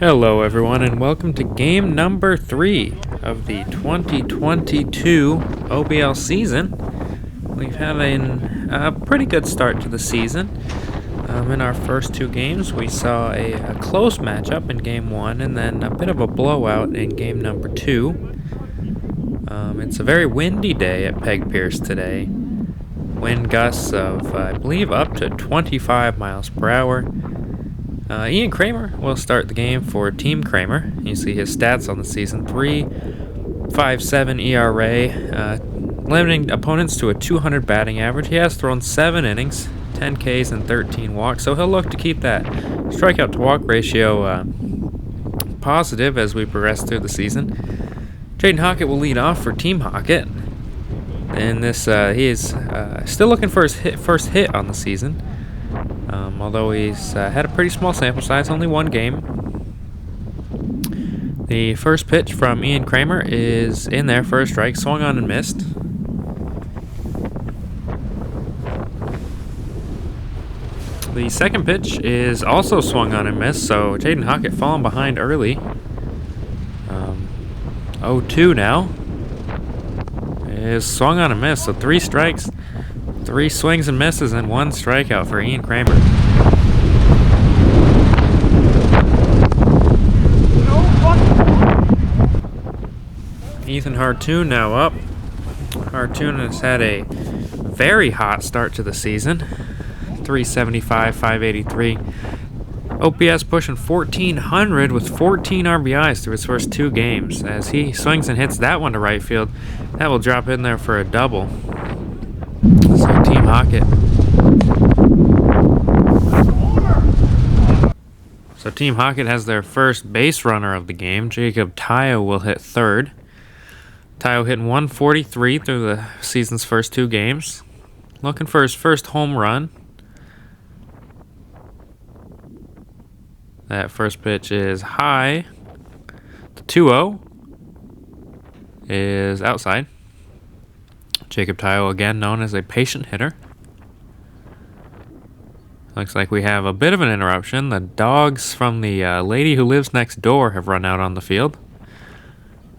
Hello everyone and welcome to game number 3 of the 2022 OBL season. We've had a pretty good start to the season. In our first two games we saw a close matchup in game 1 and then a bit of a blowout in game number 2. It's a very windy day at Peg Pierce today. Wind gusts of I believe up to 25 miles per hour. Ian Kramer will start the game for Team Kramer. You see his stats on the season: 3.57 ERA, limiting opponents to a 200 batting average. He has thrown 7 innings, 10 Ks and 13 walks, so he'll look to keep that strikeout to walk ratio positive as we progress through the season. Jaden Hockett will lead off for Team Hockett. And this he is still looking for his first hit on the season. Although he's had a pretty small sample size, only one game. The first pitch from Ian Kramer is in there for a strike, swung on and missed. The second pitch is also swung on and missed, so Jaden Hockett falling behind early. 0-2 now. Is swung on and missed, so 3 strikes. 3 swings and misses and 1 strikeout for Ian Kramer. Ethan Hartoon now up. Hartoon has had a very hot start to the season. 375, 583. OPS pushing 1,400 with 14 RBIs through his first 2 games. As he swings and hits that one to right field, that will drop in there for a double. So Team Hockett. So Team Hockett has their first base runner of the game. Jacob Tayo will hit third. Tayo hitting 143 through the season's first 2 games. Looking for his first home run. That first pitch is high. The 2-0 is outside. Jacob Tayo, again known as a patient hitter. Looks like we have a bit of an interruption. The dogs from the lady who lives next door have run out on the field.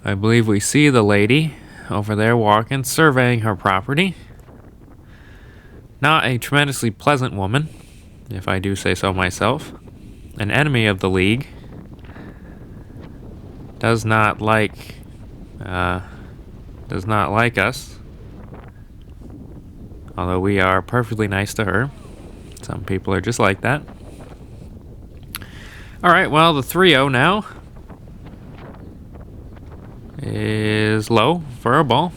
I believe we see the lady over there walking, surveying her property. Not a tremendously pleasant woman, if I do say so myself. An enemy of the league. Does not like us. Although we are perfectly nice to her. Some people are just like that. Alright, well, the 3-0 now is low for a ball.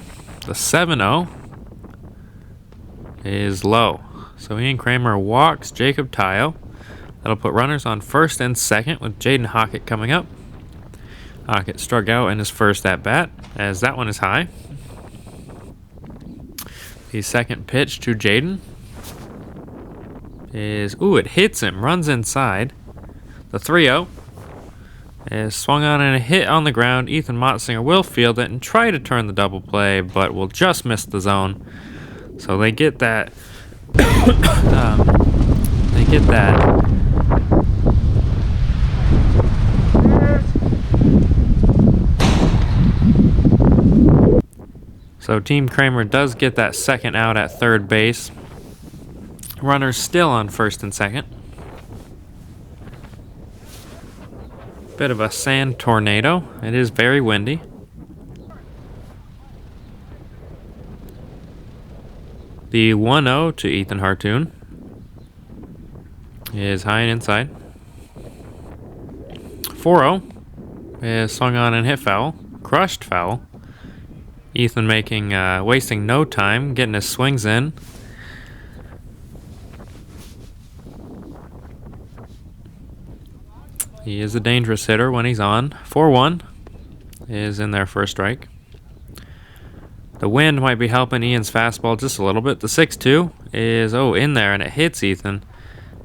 The 7-0 is low. So Ian Kramer walks Jacob Tayo. That'll put runners on first and second with Jaden Hockett coming up. Hockett struck out in his first at-bat, as that one is high. The second pitch to Jaden is, it hits him, runs inside. The 3-0 is swung on and a hit on the ground. Ethan Motzinger will field it and try to turn the double play, but will just miss the zone. So they get that. So Team Kramer does get that second out at third base. Runners still on first and second. Bit of a sand tornado. It is very windy. The 1-0 to Ethan Hartoon is high and inside. 4-0 is swung on and hit foul. Crushed foul. Ethan wasting no time, getting his swings in. He is a dangerous hitter when he's on. 4-1 is in there for a strike. The wind might be helping Ian's fastball just a little bit. The 6-2 is, in there, and it hits Ethan.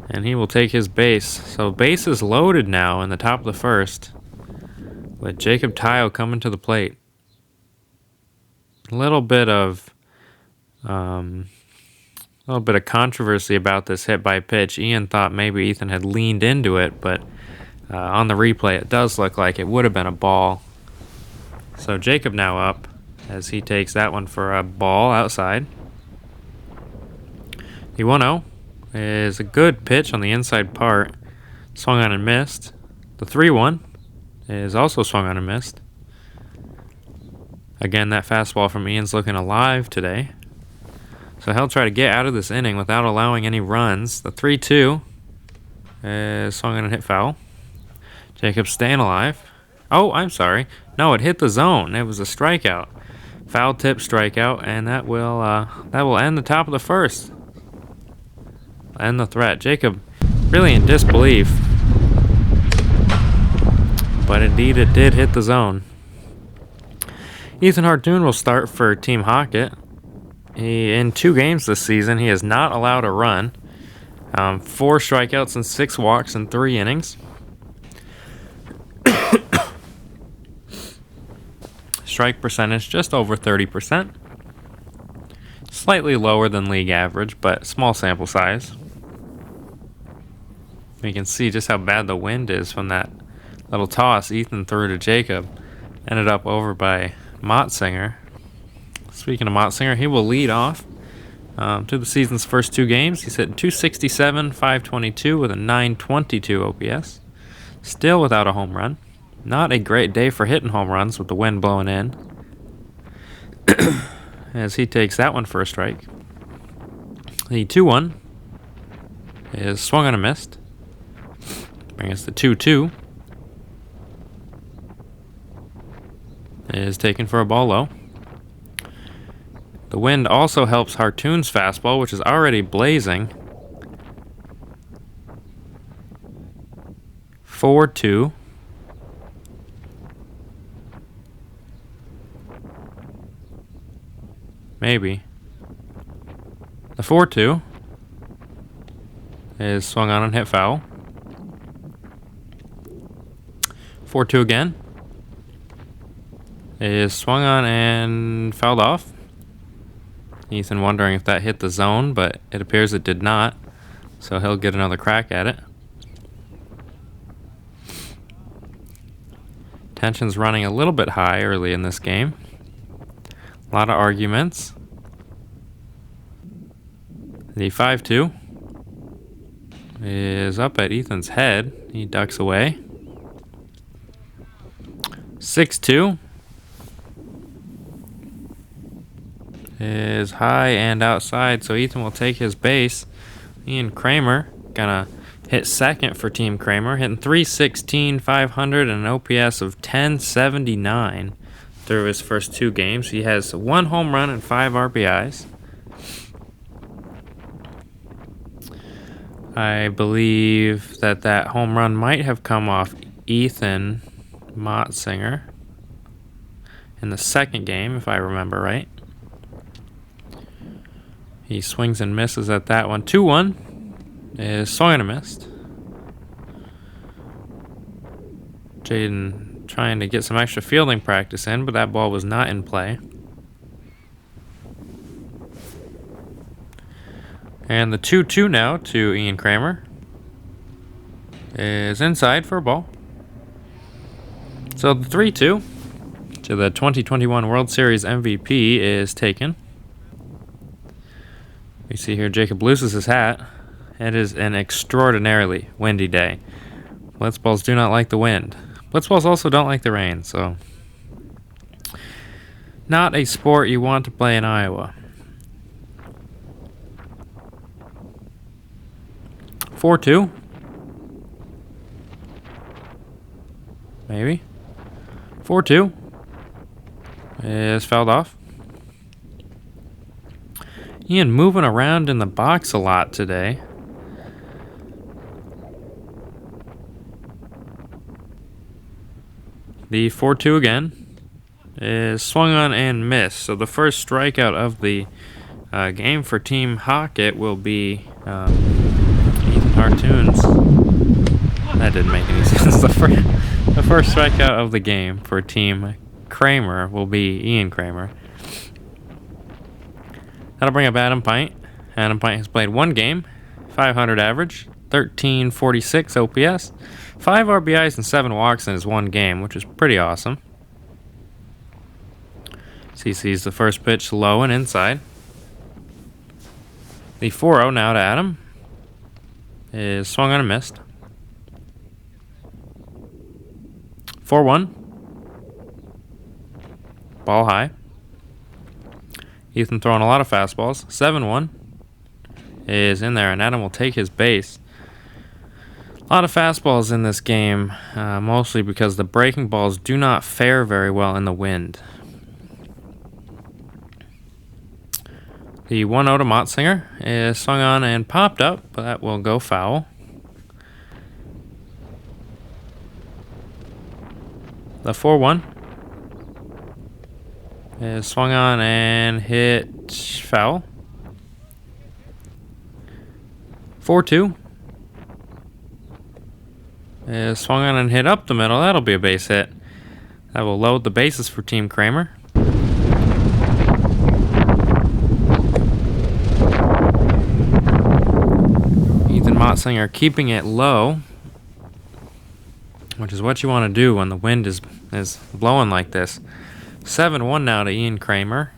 And he will take his base. So base is loaded now in the top of the first, with Jacob Tayo coming to the plate. A little bit of controversy about this hit by pitch. Ian thought maybe Ethan had leaned into it, but On the replay, it does look like it would have been a ball. So Jacob now up as he takes that one for a ball outside. The 1-0 is a good pitch on the inside part. Swung on and missed. The 3-1 is also swung on and missed. Again, that fastball from Ian's looking alive today. So he'll try to get out of this inning without allowing any runs. The 3-2 is swung on and hit foul. Jacob's staying alive. Oh, I'm sorry. No, it hit the zone. It was a strikeout. Foul tip strikeout, and that will end the top of the first. End the threat. Jacob really in disbelief. But indeed it did hit the zone. Ethan Hartoon will start for Team Hockett. In 2 games this season, he has not allowed a run. 4 strikeouts and 6 walks in 3 innings. Strike percentage just over 30%. Slightly lower than league average, but small sample size. You can see just how bad the wind is from that little toss Ethan threw to Jacob. Ended up over by Motzinger. Speaking of Motzinger, he will lead off to the season's first 2 games. He's hitting .267, .522 with a .922 OPS. Still without a home run. Not a great day for hitting home runs with the wind blowing in. As he takes that one for a strike. The 2-1 is swung on and missed. Bring us the 2-2. Is taken for a ball low. The wind also helps Hartoon's fastball, which is already blazing. 4-2. Maybe. The 4-2 is swung on and hit foul. 4-2 again. Is swung on and fouled off. Ethan wondering if that hit the zone, but it appears it did not. So he'll get another crack at it. Tension's running a little bit high early in this game. A lot of arguments. The 5-2 is up at Ethan's head. He ducks away. 6-2 is high and outside, so Ethan will take his base. Ian Kramer gonna hit second for Team Kramer, hitting .316, .500, and an OPS of .1079 through his first 2 games. He has 1 home run and 5 RBIs. I believe that home run might have come off Ethan Motzinger in the second game, if I remember right. He swings and misses at that one. 2-1 is swung and a missed. Jaden trying to get some extra fielding practice in, but that ball was not in play. And the 2-2 now to Ian Kramer is inside for a ball. So the 3-2 to the 2021 World Series MVP is taken. We see here Jacob loses his hat. It is an extraordinarily windy day. Blitzballs do not like the wind. Blitzballs also don't like the rain, so not a sport you want to play in Iowa. 4-2. Maybe. 4-2 is fouled off. Ian moving around in the box a lot today. The 4-2 again is swung on and missed. So the first strikeout of the game for Team Hockett will be Ethan Hartoon's. That didn't make any sense. The first strikeout of the game for Team Kramer will be Ian Kramer. That'll bring up Adam Pint. Adam Pint has played 1 game, 500 average, 1346 OPS, 5 RBIs and 7 walks in his one game, which is pretty awesome. So he sees the first pitch low and inside. The 4-0 now to Adam is swung on and missed. 4-1. Ball high. Ethan throwing a lot of fastballs. 7-1 is in there, and Adam will take his base. A lot of fastballs in this game, mostly because the breaking balls do not fare very well in the wind. The 1-0 to Motzinger is swung on and popped up, but that will go foul. The 4-1 is swung on and hit foul. 4-2 is swung on and hit up the middle. That'll be a base hit. That will load the bases for Team Kramer. Ethan Motzinger keeping it low, which is what you want to do when the wind is blowing like this. 7-1 now to Ian Kramer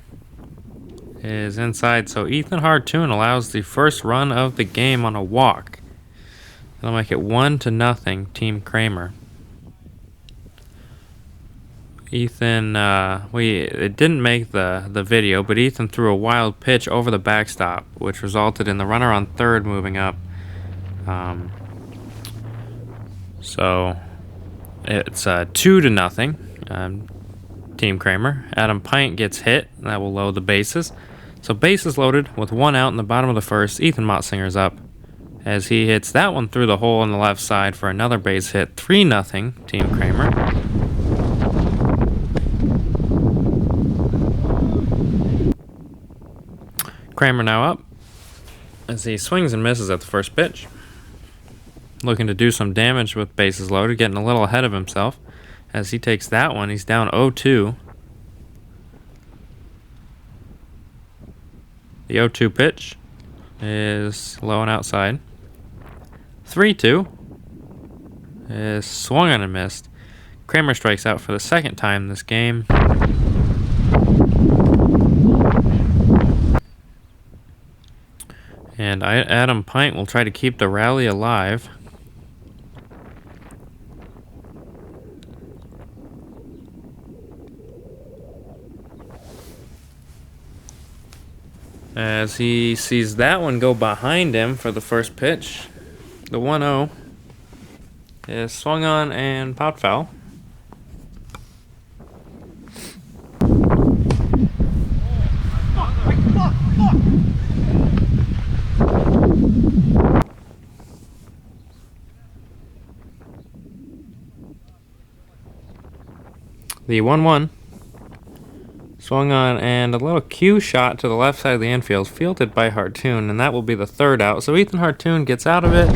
is inside, so Ethan Hartoon allows the first run of the game on a walk. That'll make it 1-0 Team Kramer. Ethan, it didn't make the video, but Ethan threw a wild pitch over the backstop, which resulted in the runner on third moving up. So it's 2-0. Team Kramer. Adam Pint gets hit. That will load the bases. So bases loaded with 1 out in the bottom of the first. Ethan Motzinger's up as he hits that one through the hole on the left side for another base hit. 3-0 Team Kramer. Kramer now up as he swings and misses at the first pitch. Looking to do some damage with bases loaded, getting a little ahead of himself. As he takes that one, he's down 0-2. The 0-2 pitch is low and outside. 3-2 is swung on and missed. Kramer strikes out for the second time this game. And Adam Pint will try to keep the rally alive. As he sees that one go behind him for the first pitch. The 1-0 is swung on and popped foul. The 1-1 swung on and a little cue shot to the left side of the infield, fielded by Hartoon, and that will be the third out. So Ethan Hartoon gets out of it,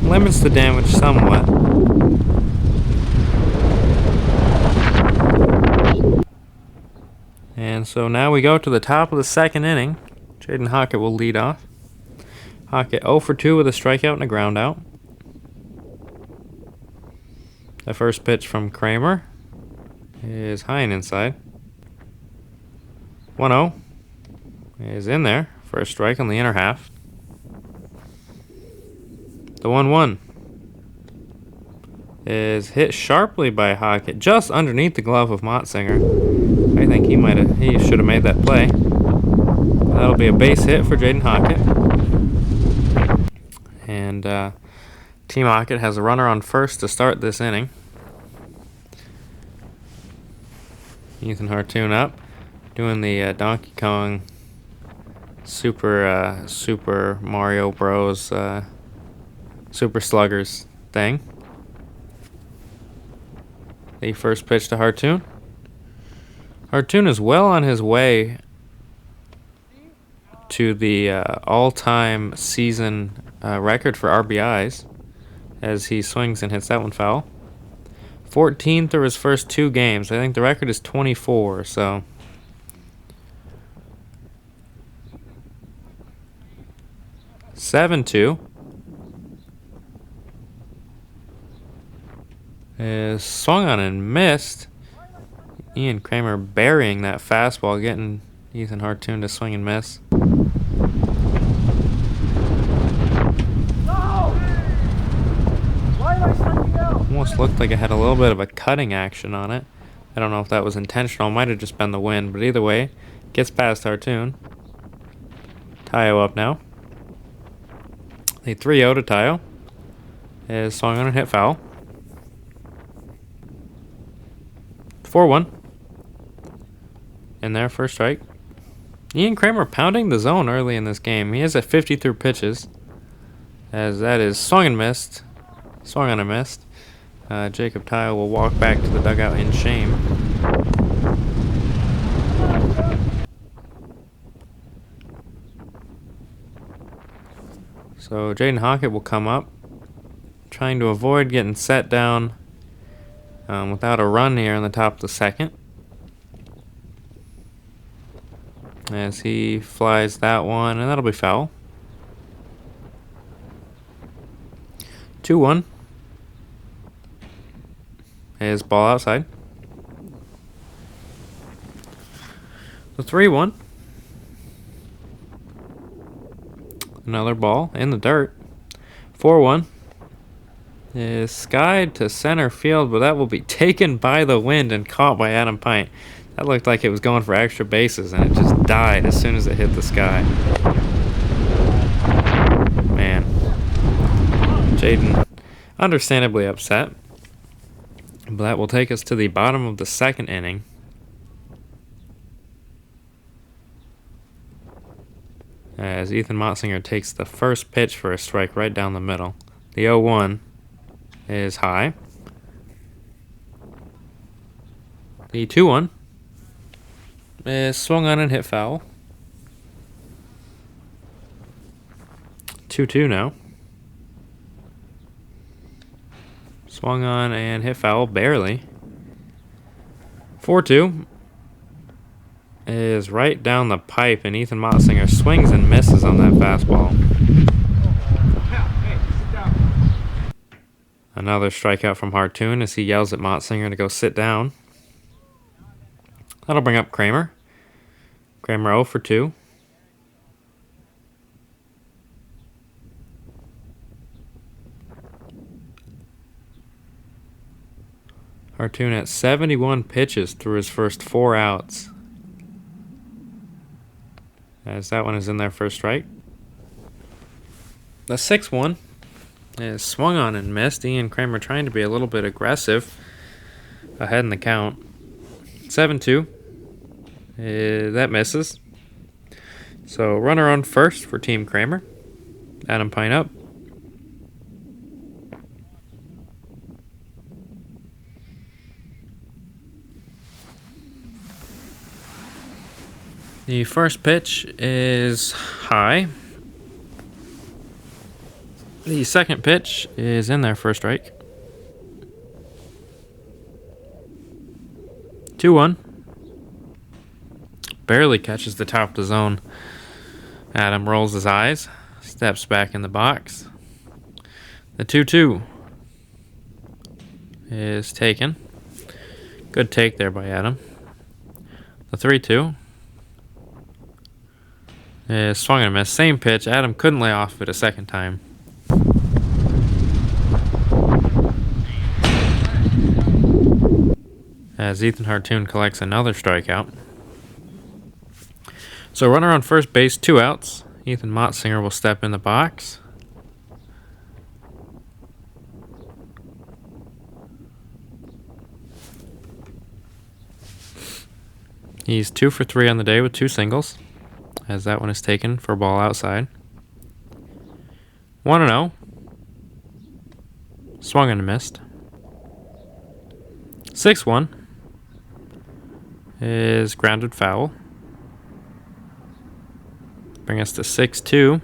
limits the damage somewhat. And so now we go to the top of the second inning. Jaden Hockett will lead off. Hockett 0 for 2 with a strikeout and a ground out. The first pitch from Kramer is high and inside. 1-0 is in there for a strike on the inner half. The 1-1 is hit sharply by Hockett just underneath the glove of Motzinger. I think he should have made that play. That'll be a base hit for Jaden Hockett. And Team Hockett has a runner on first to start this inning. Ethan Hartoon up, doing the Donkey Kong Super Mario Bros. Super Sluggers thing. The first pitch to Hartoon. Hartoon is well on his way to the all-time season record for RBIs as he swings and hits that one foul. 14 through his first 2 games. I think the record is 24, so 7-2 is swung on and missed. Ian Kramer burying that fastball, getting Ethan Hartoon to swing and miss. Almost looked like it had a little bit of a cutting action on it. I don't know if that was intentional. Might have just been the wind, but either way, gets past Hartoon. Tayo up now. The 3-0 to Tayo is swung on and hit foul. 4-1. In there, first strike. Ian Kramer pounding the zone early in this game. He is at 53 pitches, as that is swung and missed. Swung on and missed. Jacob Tayo will walk back to the dugout in shame. So Jaden Hockett will come up, trying to avoid getting set down without a run here in the top of the second. As he flies that one, and that'll be foul. 2-1. His ball outside. The 3-1. Another ball in the dirt. 4-1. Is skied to center field, but that will be taken by the wind and caught by Adam Pint. That looked like it was going for extra bases, and it just died as soon as it hit the sky. Man. Jaden understandably upset. But that will take us to the bottom of the second inning. As Ethan Motzinger takes the first pitch for a strike right down the middle. The 0-1 is high. The 2-1 is swung on and hit foul. 2-2 now. Swung on and hit foul, barely. 4-2 is right down the pipe, and Ethan Motzinger swings and misses on that fastball. Another strikeout from Hartoon as he yells at Motzinger to go sit down. That'll bring up Kramer. Kramer 0 for 2. Hartoon at 71 pitches through his first 4 outs. As that one is in there for a strike. The 6-1 is swung on and missed. Ian Kramer trying to be a little bit aggressive ahead in the count. 7-2. That misses. So runner on first for Team Kramer. Adam Pine up. The first pitch is high. The second pitch is in there for a strike. 2-1. Barely catches the top of the zone. Adam rolls his eyes, steps back in the box. The 2-2 is taken. Good take there by Adam. The 3-2 is swung and a miss. Same pitch. Adam couldn't lay off it a second time. As Ethan Hartoon collects another strikeout. So runner on first base, 2 outs. Ethan Motzinger will step in the box. He's 2 for 3 on the day with 2 singles, as that one is taken for a ball outside. 1-0. Swung and missed. 6-1 is grounded foul. Bring us to 6-2.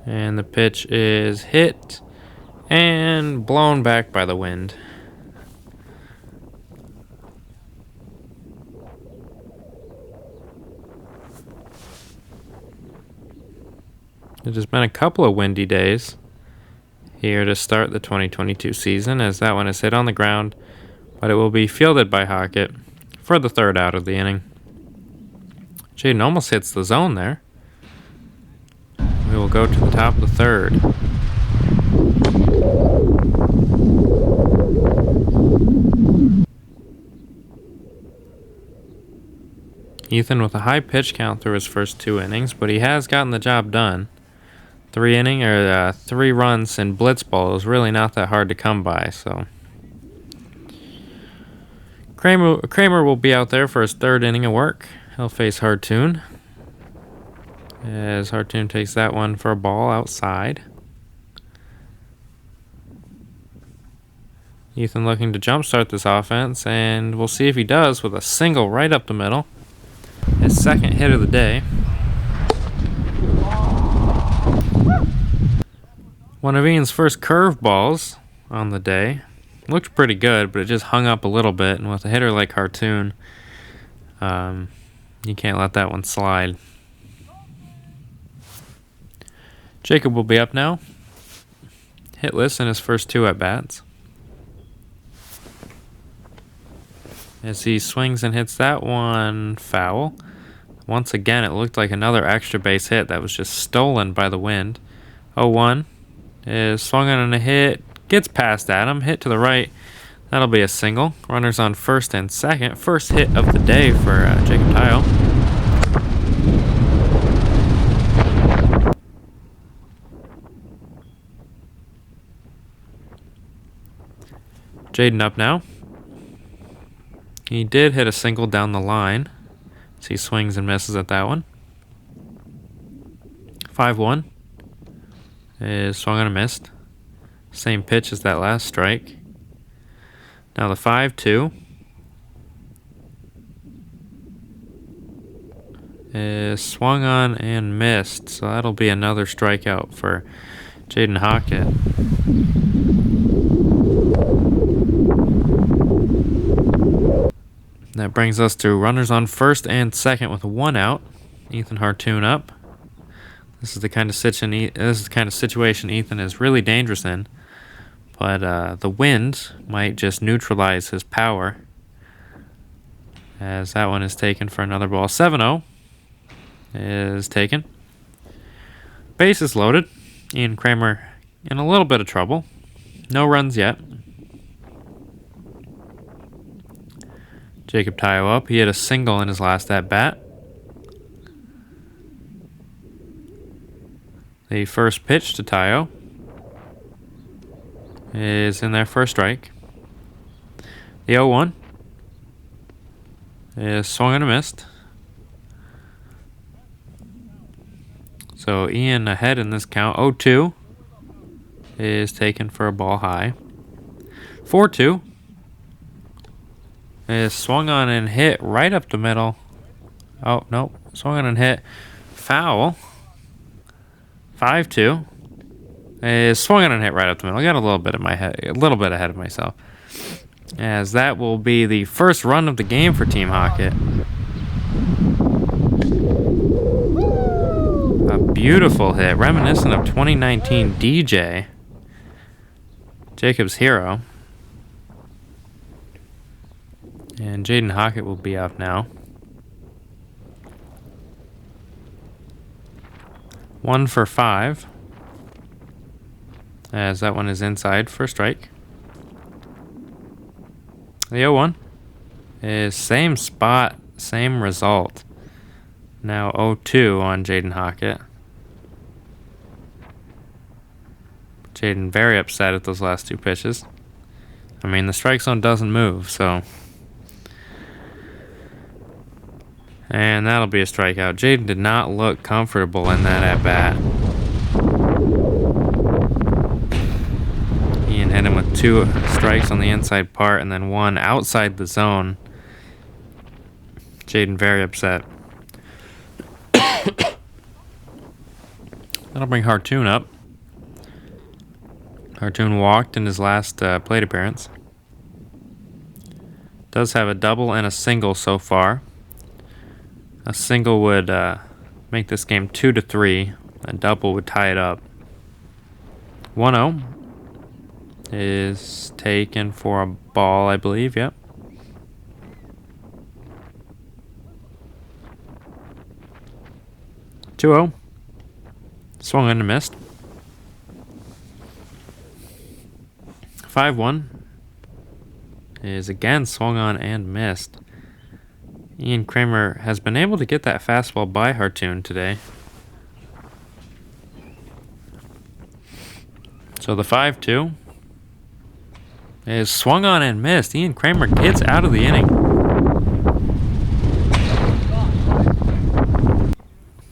And the pitch is hit and blown back by the wind. It has been a couple of windy days here to start the 2022 season, as that one is hit on the ground, but it will be fielded by Hockett for the third out of the inning. Jaden almost hits the zone there. We will go to the top of the third. Ethan with a high pitch count through his first 2 innings, but he has gotten the job done. 3 runs in blitz ball is really not that hard to come by. So Kramer will be out there for his 3rd inning of work. He'll face Hartoon, as Hartoon takes that one for a ball outside. Ethan looking to jumpstart this offense, and we'll see if he does with a single right up the middle. His 2nd hit of the day. One of Ian's first curveballs on the day. Looked pretty good, but it just hung up a little bit, and with a hitter like Hartoon, you can't let that one slide. Jacob will be up now. Hitless in his first 2 at-bats. As he swings and hits that one foul. Once again, it looked like another extra base hit that was just stolen by the wind. 0-1 is swung on a hit. Gets past Adam. Hit to the right. That'll be a single. Runners on first and second. First hit of the day for Jacob Tile. Jaden up now. He did hit a single down the line, so he swings and misses at that one. 5-1 is swung on a missed. Same pitch as that last strike. Now the 5-2 is swung on and missed, so that'll be another strikeout for Jaden Hockett. That brings us to runners on first and second with 1 out. Ethan Hartoon up. This is the kind of situation Ethan is really dangerous in, but the wind might just neutralize his power, as that one is taken for another ball. 7-0 is taken. Base is loaded. Ian Kramer in a little bit of trouble. No runs yet. Jacob Tayo up. He hit a single in his last at-bat. The first pitch to Tayo is in there for a strike. The 0-1 is swung and a missed. So Ian ahead in this count. 0-2 is taken for a ball high. 4-2 is swung on and hit right up the middle. Oh, nope. Swung on and hit. Foul. 5-2 is swung on and hit right up the middle. I got a little bit ahead of myself, as that will be the first run of the game for Team Hockett. A beautiful hit, reminiscent of 2019 DJ, Jacob's hero. And Jaden Hockett will be up now. 1 for 5, as that one is inside for a strike. The 0-1 is same spot, same result. Now 0-2 on Jaden Hockett. Jaden very upset at those last 2 pitches. I mean, the strike zone doesn't move, so. And that'll be a strikeout. Jaden did not look comfortable in that at-bat. Ian hit him with 2 strikes on the inside part and then 1 outside the zone. Jaden very upset. That'll bring Hartoon up. Hartoon walked in his last plate appearance. Does have a double and a single so far. A single would make this game 2-3. A double would tie it up. 1-0 is taken for a ball, I believe. Yep. Two-0. Swung on and missed. 5-1 is again swung on and missed. Ian Kramer has been able to get that fastball by Hartoon today. So the 5-2 is swung on and missed. Ian Kramer gets out of the inning.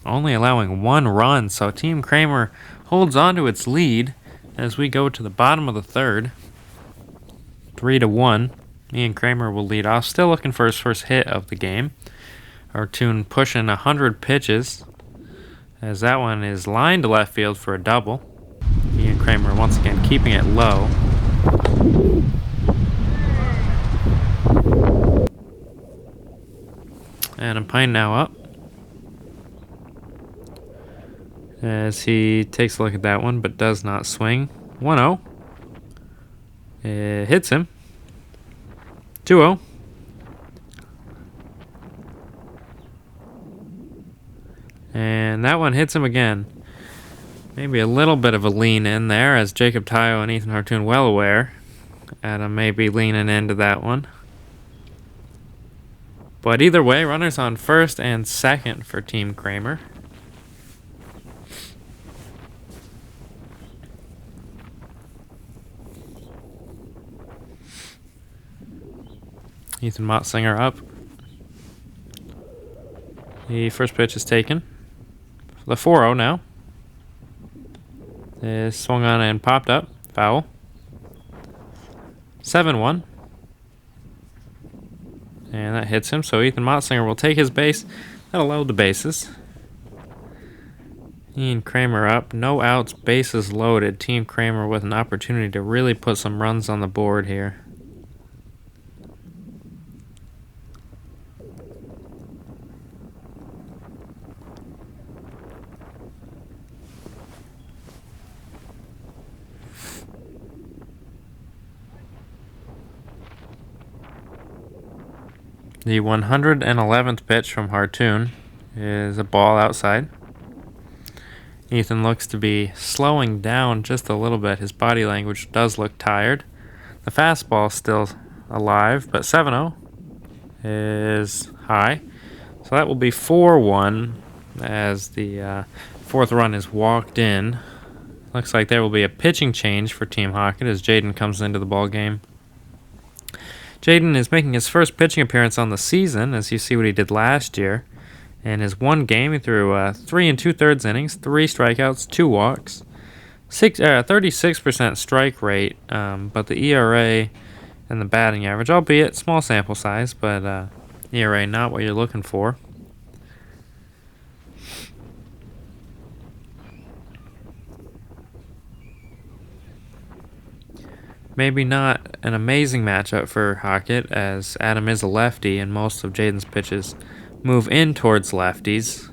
Only allowing 1 run, so Team Kramer holds on to its lead as we go to the bottom of the third. 3-1. Ian Kramer will lead off, still looking for his first hit of the game. Hartoon pushing 100 pitches as that one is lined to left field for a double. Ian Kramer once again keeping it low. Adam Pine now up as he takes a look at that one but does not swing. 1-0. It hits him. 2-0. And that one hits him again. Maybe a little bit of a lean in there, as Jacob Tayo and Ethan Hartoon well aware. Adam may be leaning into that one. But either way, runners on first and second for Team Kramer. Ethan Motsinger up. The first pitch is taken. The 4-0 now. Is swung on and popped up. Foul. 7-1. And that hits him, so Ethan Motsinger will take his base. That'll load the bases. Ian Kramer up. No outs, bases loaded. Team Kramer with an opportunity to really put some runs on the board here. The 111th pitch from Hartoon is a ball outside. Ethan looks to be slowing down just a little bit. His body language does look tired. The fastball still alive, but 7-0 is high. So that will be 4-1 as the fourth run is walked in. Looks like there will be a pitching change for Team Hockett as Jaden comes into the ball game. Jaden is making his first pitching appearance on the season, as you see what he did last year. In his one game, he threw 3 2/3 innings, 3 strikeouts, 2 walks, 36% strike rate, but the ERA and the batting average, albeit small sample size, but ERA not what you're looking for. Maybe not an amazing matchup for Hockett, as Adam is a lefty and most of Jaden's pitches move in towards lefties.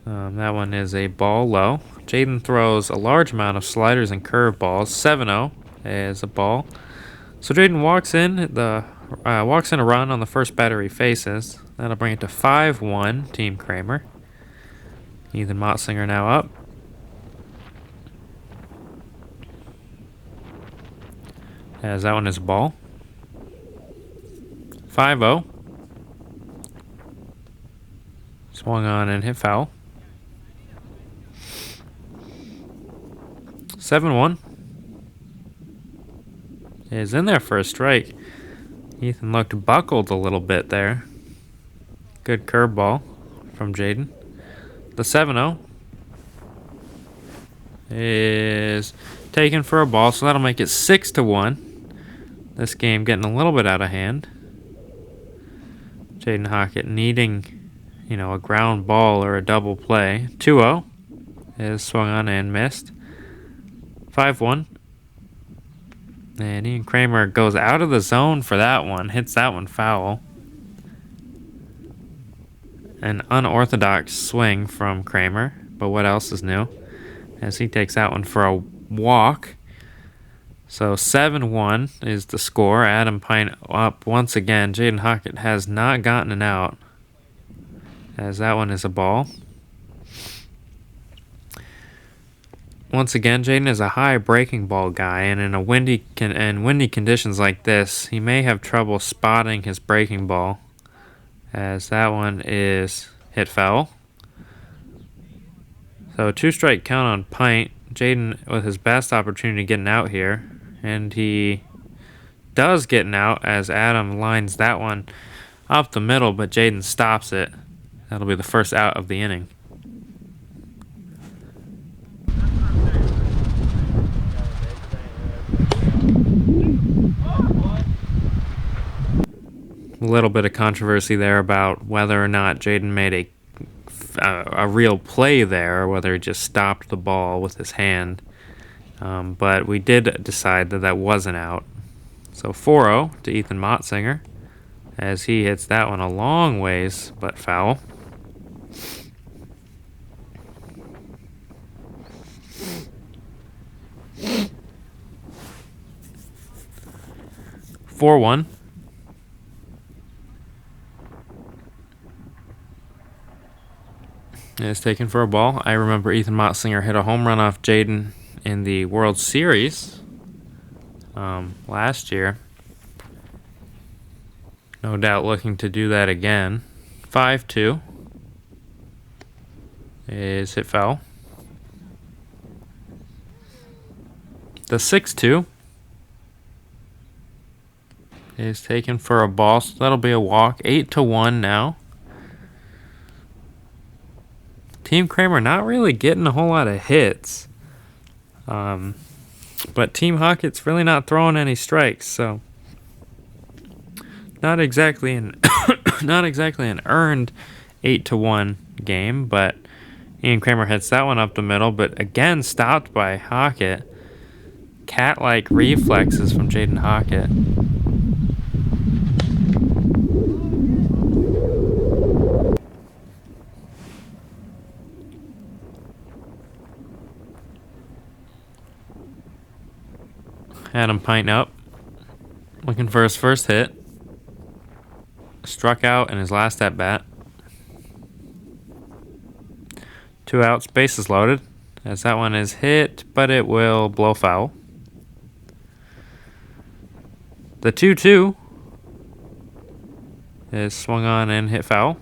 That one is a ball low. Jaden throws a large amount of sliders and curveballs. 7-0 is a ball. So Jaden walks in a run on the first batter he faces. That'll bring it to 5-1, Team Kramer. Ethan Motsinger now up. As that one is a ball. 5-0. Swung on and hit foul. 7-1 is in there for a strike. Ethan looked buckled a little bit there. Good curveball from Jaden. The 7-0 is taken for a ball, so that'll make it 6-1. This game getting a little bit out of hand. Jaden Hockett needing, a ground ball or a double play. 2-0 is swung on and missed. 5-1. And Ian Kramer goes out of the zone for that one. Hits that one foul. An unorthodox swing from Kramer. But what else is new? As he takes that one for a walk. So 7-1 is the score. Adam Pine up once again. Jaden Hockett has not gotten an out, as that one is a ball. Once again, Jaden is a high breaking ball guy, and in windy conditions like this, he may have trouble spotting his breaking ball, as that one is hit foul. So 2-strike count on Pint. Jaden with his best opportunity getting out here, and he does get an out as Adam lines that one up the middle, but Jaden stops it. That'll be the first out of the inning. A little bit of controversy there about whether or not Jaden made a real play there, or whether he just stopped the ball with his hand. But we did decide that that wasn't out. So 4-0 to Ethan Motzinger, as he hits that one a long ways, but foul. (4-1). Is taken for a ball. I remember Ethan Motzinger hit a home run off Jaden in the World Series last year. No doubt looking to do that again. 5-2 is hit foul. The 6-2 is taken for a ball, so that'll be a walk. 8-1 now. Team Kramer not really getting a whole lot of hits. But Team Hockett's really not throwing any strikes, so not exactly an earned 8-1 game, but Ian Kramer hits that one up the middle, but again stopped by Hockett. Cat-like reflexes from Jaden Hockett. Adam Pint up, looking for his first hit. Struck out in his last at bat. 2 outs, bases loaded, as that one is hit, but it will blow foul. The 2-2 is swung on and hit foul.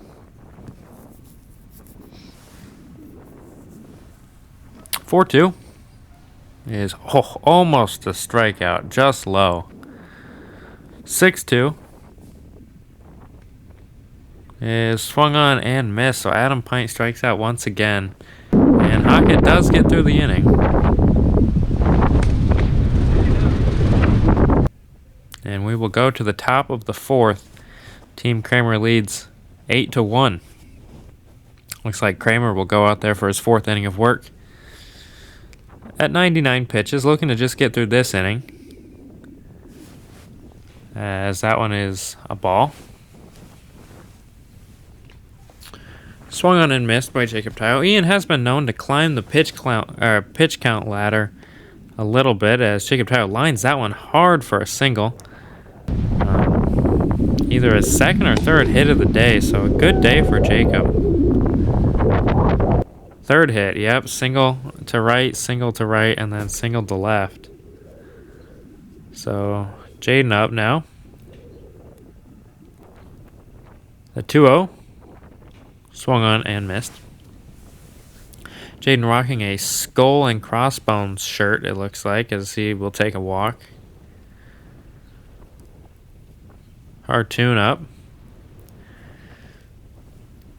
4-2 is almost a strikeout, just low. 6-2 is swung on and missed, so Adam Pint strikes out once again, and Hockett does get through the inning. And we will go to the top of the 4th. Team Kramer leads 8-1. Looks like Kramer will go out there for his 4th inning of work at 99 pitches, looking to just get through this inning, as that one is a ball. Swung on and missed by Jacob Tile. Ian has been known to climb the pitch count ladder a little bit, as Jacob Tile lines that one hard for a single. Either his 2nd or 3rd hit of the day, so a good day for Jacob. 3rd hit, yep, single to right, and then single to left. So Jaden up now. The 2-0 swung on and missed. Jaden rocking a skull and crossbones shirt, it looks like, as he will take a walk. Hard tune up.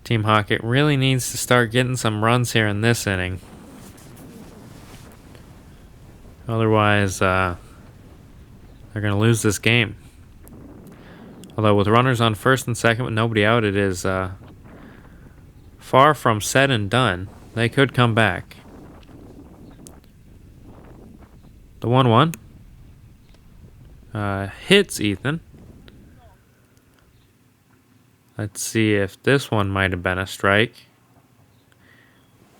Team Hockett really needs to start getting some runs here in this inning. Otherwise, they're going to lose this game. Although with runners on 1st and 2nd with nobody out, it is far from said and done. They could come back. The 1-1 hits Ethan. Let's see if this one might have been a strike.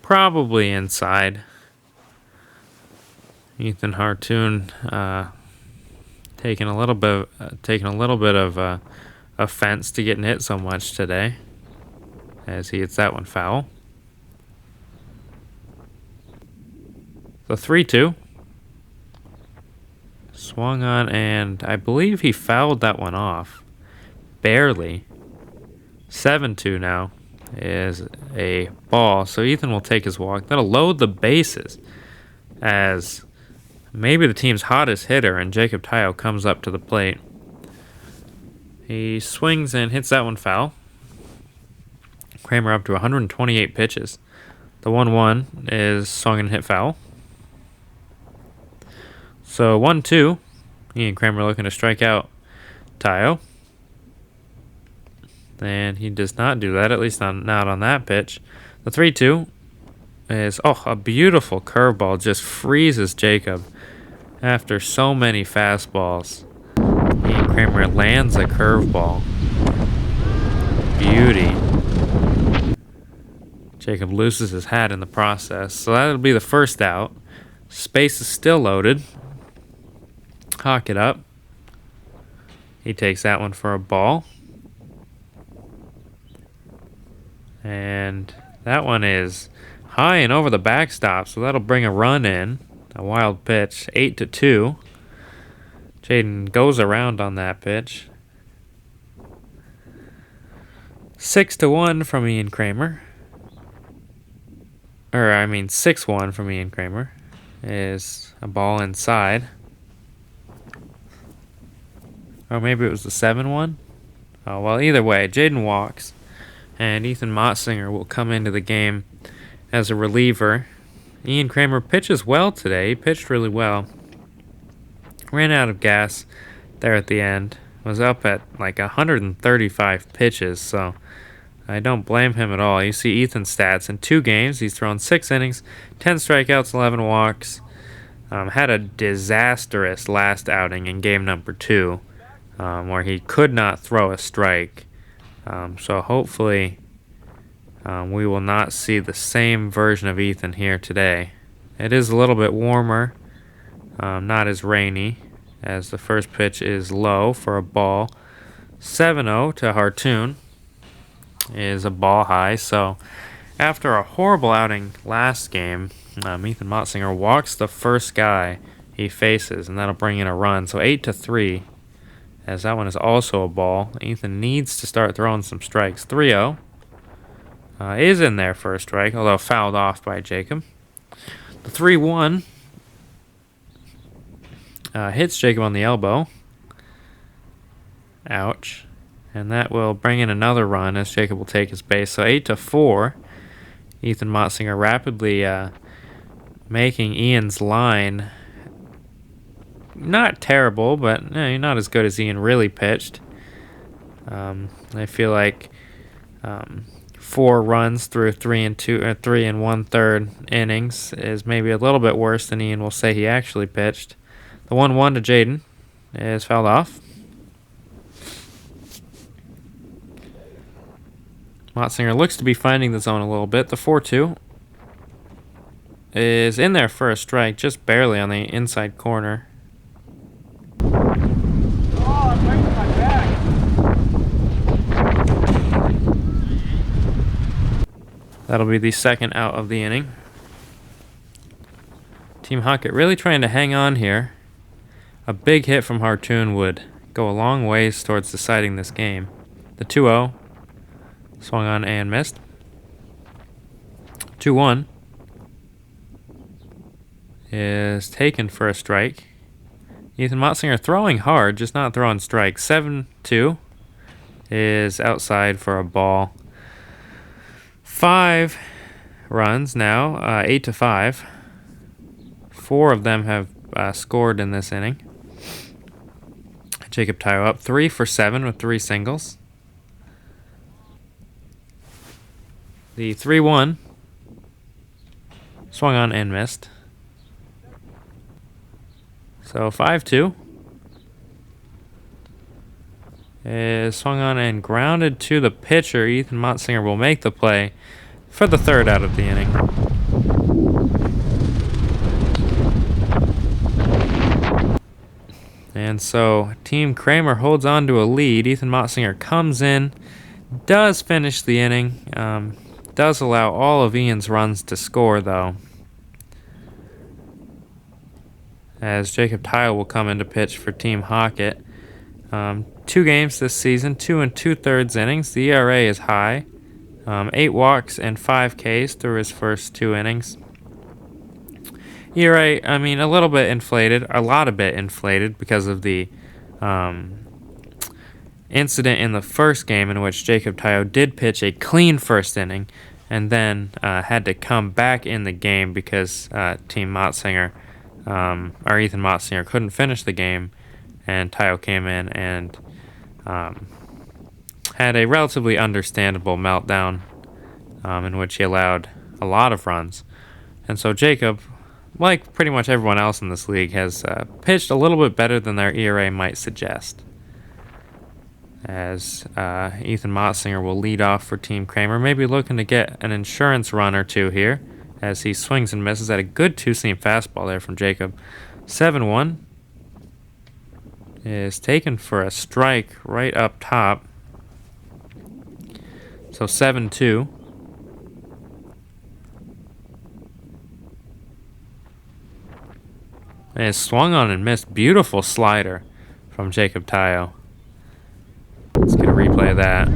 Probably inside. Ethan Hartoon taking a little bit of offense to getting hit so much today, as he hits that one foul. The 3-2. Swung on, and I believe he fouled that one off. Barely. 7-2 now is a ball, so Ethan will take his walk. That'll load the bases as maybe the team's hottest hitter, and Jacob Tayo comes up to the plate. He swings and hits that one foul. Kramer up to 128 pitches. The 1-1 is swung and hit foul. So 1-2. Ian Kramer looking to strike out Tayo. And he does not do that, at least not on that pitch. The 3-2 is, a beautiful curveball. Just freezes Jacob after so many fastballs. Ian Kramer lands a curveball. Beauty. Jacob loses his hat in the process. So that'll be the first out. Space is still loaded. Hawk it up. He takes that one for a ball. And that one is high and over the backstop, so that'll bring a run in. A wild pitch, 8-2. Jaden goes around on that pitch. 6-1 from Ian Kramer. 6-1 from Ian Kramer is a ball inside. Or maybe it was the 7-1. Oh, well, either way, Jaden walks. And Ethan Motsinger will come into the game as a reliever. Ian Kramer pitches well today. He pitched really well. Ran out of gas there at the end. Was up at like 135 pitches, so I don't blame him at all. You see Ethan's stats. In 2 games, he's thrown 6 innings, 10 strikeouts, 11 walks. Had a disastrous last outing in game number 2, where he could not throw a strike. So hopefully we will not see the same version of Ethan here today. It is a little bit warmer, not as rainy, as the first pitch is low for a ball. 7-0 to Hartoon is a ball high. So after a horrible outing last game, Ethan Motsinger walks the first guy he faces, and that'll bring in a run. So 8-3. As that one is also a ball. Ethan needs to start throwing some strikes. 3-0 is in there for a strike, although fouled off by Jacob. The 3-1 hits Jacob on the elbow. Ouch. And that will bring in another run as Jacob will take his base. So 8-4. Ethan Motsinger rapidly making Ian's line not terrible, but not as good as Ian really pitched. I feel like 4 runs through 3 1/3 innings is maybe a little bit worse than Ian will say he actually pitched. The 1-1 to Jaden is fouled off. Motsinger looks to be finding the zone a little bit. The 4-2 is in there for a strike, just barely on the inside corner. That'll be the second out of the inning. Team Hockett really trying to hang on here. A big hit from Hartoon would go a long ways towards deciding this game. The 2-0 swung on and missed. 2-1 is taken for a strike. Ethan Motsinger throwing hard, just not throwing strikes. 7-2 is outside for a ball. 5 runs now, 8-5. 4 of them have scored in this inning. Jacob Tayo up 3 for 7 with 3 singles. The 3-1 swung on and missed. So 5-2 is swung on and grounded to the pitcher. Ethan Motsinger will make the play for the third out of the inning. And so Team Kramer holds on to a lead. Ethan Motzinger comes in, does finish the inning, does allow all of Ian's runs to score, though, as Jacob Tile will come in to pitch for Team Hockett. 2 games this season, 2 2/3 innings. The ERA is high. 8 walks and 5 Ks through his first 2 innings. ERA, I mean, a little bit inflated, a lot of bit inflated because of the incident in the first game in which Jacob Tile did pitch a clean first inning and then had to come back in the game because Team Motzinger, or Ethan Motzinger, couldn't finish the game, and Tile came in and had a relatively understandable meltdown in which he allowed a lot of runs. And so Jacob, like pretty much everyone else in this league, has pitched a little bit better than their ERA might suggest. As Ethan Motzinger will lead off for Team Kramer, maybe looking to get an insurance run or two here, as he swings and misses at a good 2-seam fastball there from Jacob. 7-1 is taken for a strike right up top. So 7-2. And it's swung on and missed. Beautiful slider from Jacob Tile. Let's get a replay of that.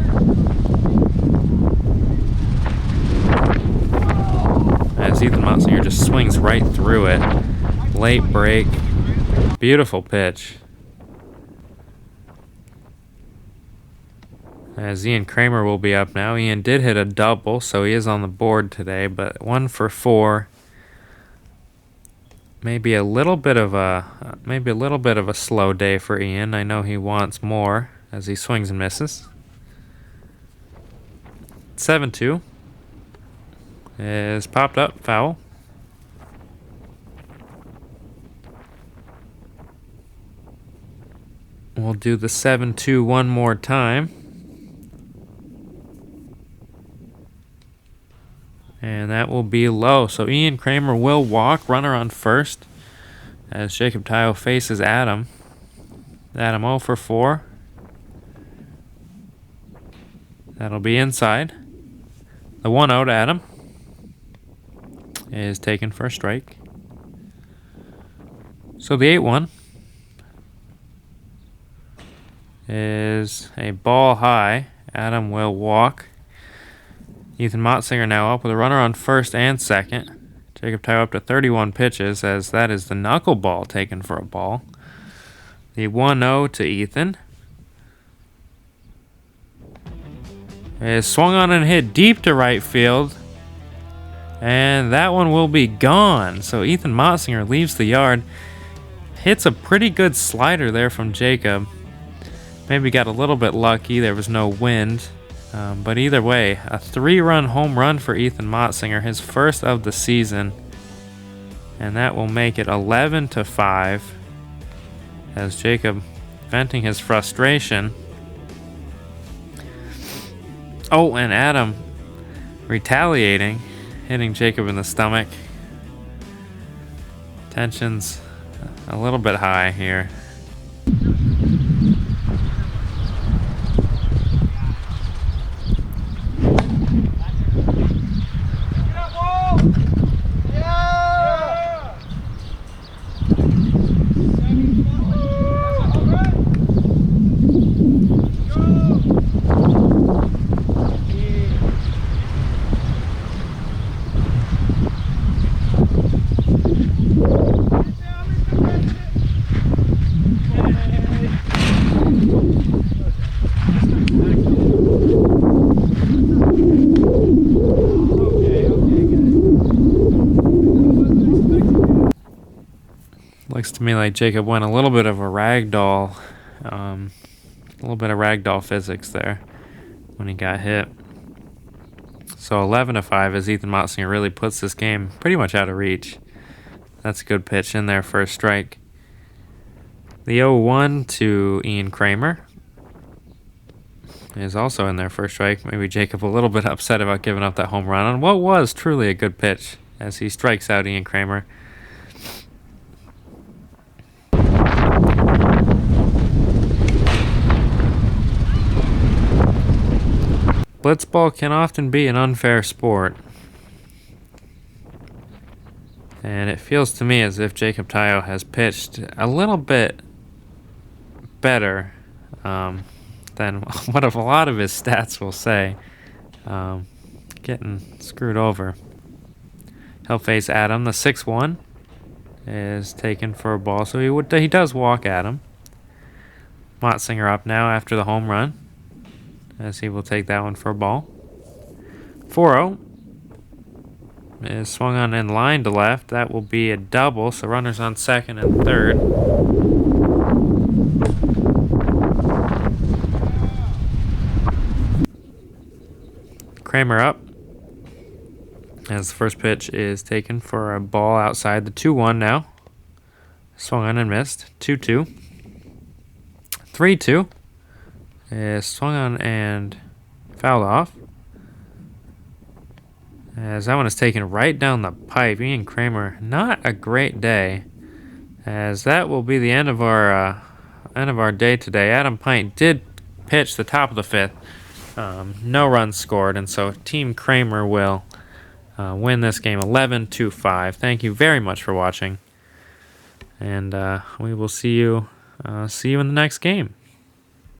As Ethan Motzinger just swings right through it. Late break. Beautiful pitch. As Ian Kramer will be up now. Ian did hit a double, so he is on the board today, but 1 for 4. Maybe a little bit of a slow day for Ian. I know he wants more as he swings and misses. 7-2 is popped up, foul. We'll do the 7-2 one more time. And that will be low. So Ian Kramer will walk, runner on first, as Jacob Tile faces Adam. Adam 0 for 4. That'll be inside. The 1-0 to Adam is taken for a strike. So the 8-1 is a ball high. Adam will walk. Ethan Motzinger now up with a runner on first and second. Jacob Tile up to 31 pitches, as that is the knuckleball taken for a ball. The 1-0 to Ethan is swung on and hit deep to right field, and that one will be gone. So Ethan Motzinger leaves the yard. Hits a pretty good slider there from Jacob. Maybe got a little bit lucky. There was no wind. But either way, a 3-run home run for Ethan Motzinger, his first of the season. And that will make it 11-5. As Jacob venting his frustration. Oh, and Adam retaliating, hitting Jacob in the stomach. Tension's a little bit high here. Looks to me like Jacob went a little bit of a ragdoll, physics there when he got hit. So 11-5 as Ethan Motzinger really puts this game pretty much out of reach. That's a good pitch in there for a strike. The 0-1 to Ian Kramer is also in there for a strike. Maybe Jacob a little bit upset about giving up that home run on what was truly a good pitch as he strikes out Ian Kramer. Blitzball can often be an unfair sport. And it feels to me as if Jacob Tayo has pitched a little bit better than what a lot of his stats will say. Getting screwed over. He'll face Adam. The 6-1 is taken for a ball, so he does walk Adam. Motzinger up now after the home run, as he will take that one for a ball. 4-0 is swung on in line to left. That will be a double, so runners on second and third. Kramer up, as the first pitch is taken for a ball outside. The 2-1 now. Swung on and missed. 2-2. 3-2 is swung on and fouled off, as that one is taken right down the pipe. Ian Kramer, not a great day, as that will be the end of our day today. Adam Pint did pitch the top of the fifth. No runs scored, and so Team Kramer will win this game 11-5. Thank you very much for watching, and we will see you in the next game.